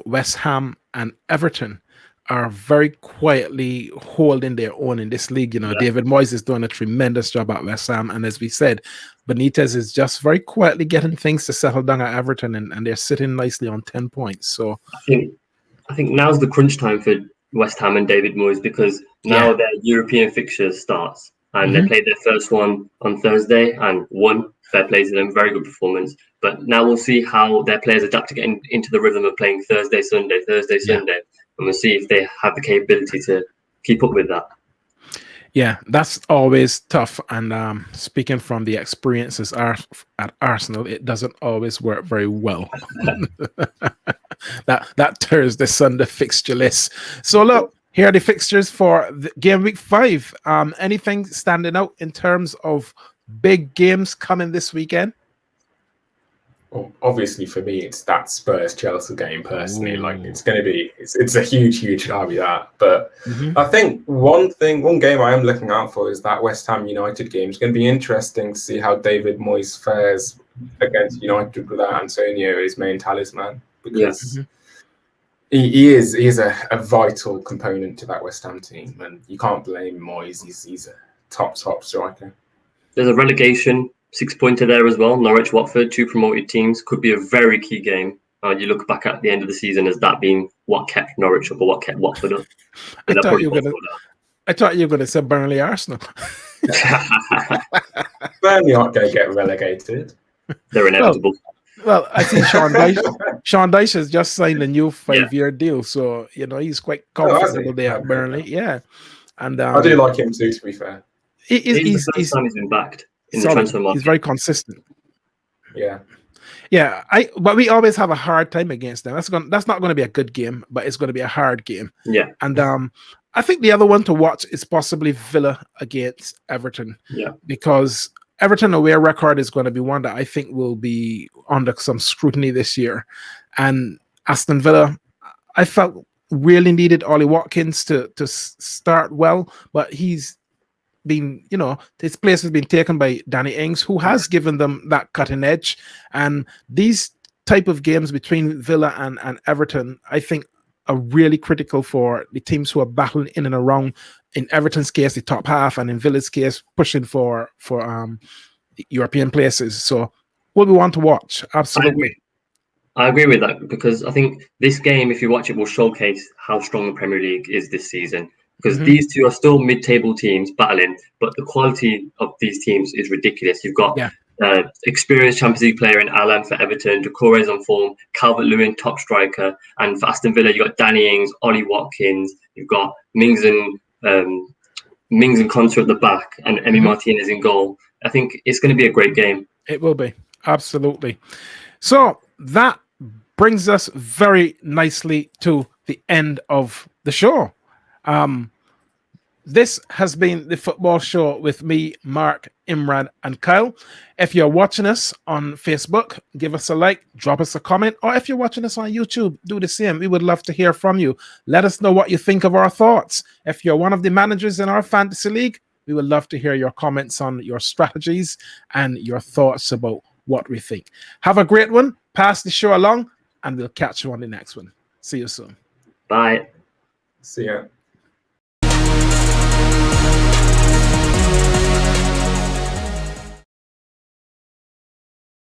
West Ham and Everton are very quietly holding their own in this league. You know, David Moyes is doing a tremendous job at West Ham, and as we said, Benitez is just very quietly getting things to settle down at Everton, and they're sitting nicely on 10 points. So I think now's the crunch time for West Ham and David Moyes, because now their European fixtures starts, and they played their first one on Thursday and won. Fair play to them, very good performance. But now we'll see how their players adapt to getting into the rhythm of playing Thursday, Sunday, and we'll see if they have the capability to keep up with that. Yeah, that's always tough. And speaking from the experiences at Arsenal, it doesn't always work very well. that Thursday, Sunday fixture list. So look, here are the fixtures for the game week 5. Anything standing out in terms of big games coming this weekend? Well, obviously for me, it's that Spurs-Chelsea game personally. Like it's a huge derby, that. But I think one game I am looking out for is that West Ham United game. It's going to be interesting to see how David Moyes fares against United without Antonio, his main talisman, because he is a vital component to that West Ham team, and you can't blame Moyes. He's a top striker. There's a relegation 6-pointer there as well. Norwich, Watford, 2 promoted teams, could be a very key game. You look back at the end of the season as that being what kept Norwich up or what kept Watford up. I thought you were going to say Burnley, Arsenal. Burnley aren't going to get relegated. They're inevitable. Well, I think Sean Dyche has just signed a new 5-year deal, so he's quite comfortable there at Burnley. Yeah, and I do like him too. To be fair, he's the first time he's been backed in the transfer market. He's very consistent. Yeah. But we always have a hard time against them. That's not going to be a good game, but it's going to be a hard game. Yeah. And I think the other one to watch is possibly Villa against Everton. Yeah. Because Everton away record is going to be one that I think will be under some scrutiny this year. And Aston Villa, I felt really needed Ollie Watkins to start well, but he's been, his place has been taken by Danny Ings, who has given them that cutting edge. And these type of games between Villa and Everton, I think, are really critical for the teams who are battling in and around, in Everton's case, the top half, and in Villa's case, pushing for European places. So what we want to watch, absolutely. I agree with that, because I think this game, if you watch it, will showcase how strong the Premier League is this season. Because these two are still mid-table teams battling, but the quality of these teams is ridiculous. You've got experienced Champions League player in Alan for Everton, Doucouré's on form, Calvert-Lewin, top striker, and for Aston Villa, you've got Danny Ings, Ollie Watkins, you've got Mings and Konsa at the back, and Emi Martinez in goal. I think it's going to be a great game. It will be, absolutely. So that brings us very nicely to the end of the show. this has been the football show with me, Mark, Imran, and Kyle. If you're watching us on Facebook, give us a like, drop us a comment, or if you're watching us on YouTube, do the same. We would love to hear from you. Let us know what you think of our thoughts. If you're one of the managers in our fantasy league, we would love to hear your comments on your strategies and your thoughts about what we think. Have a great one. Pass the show along, and we'll catch you on the next one. See you soon. Bye. See ya.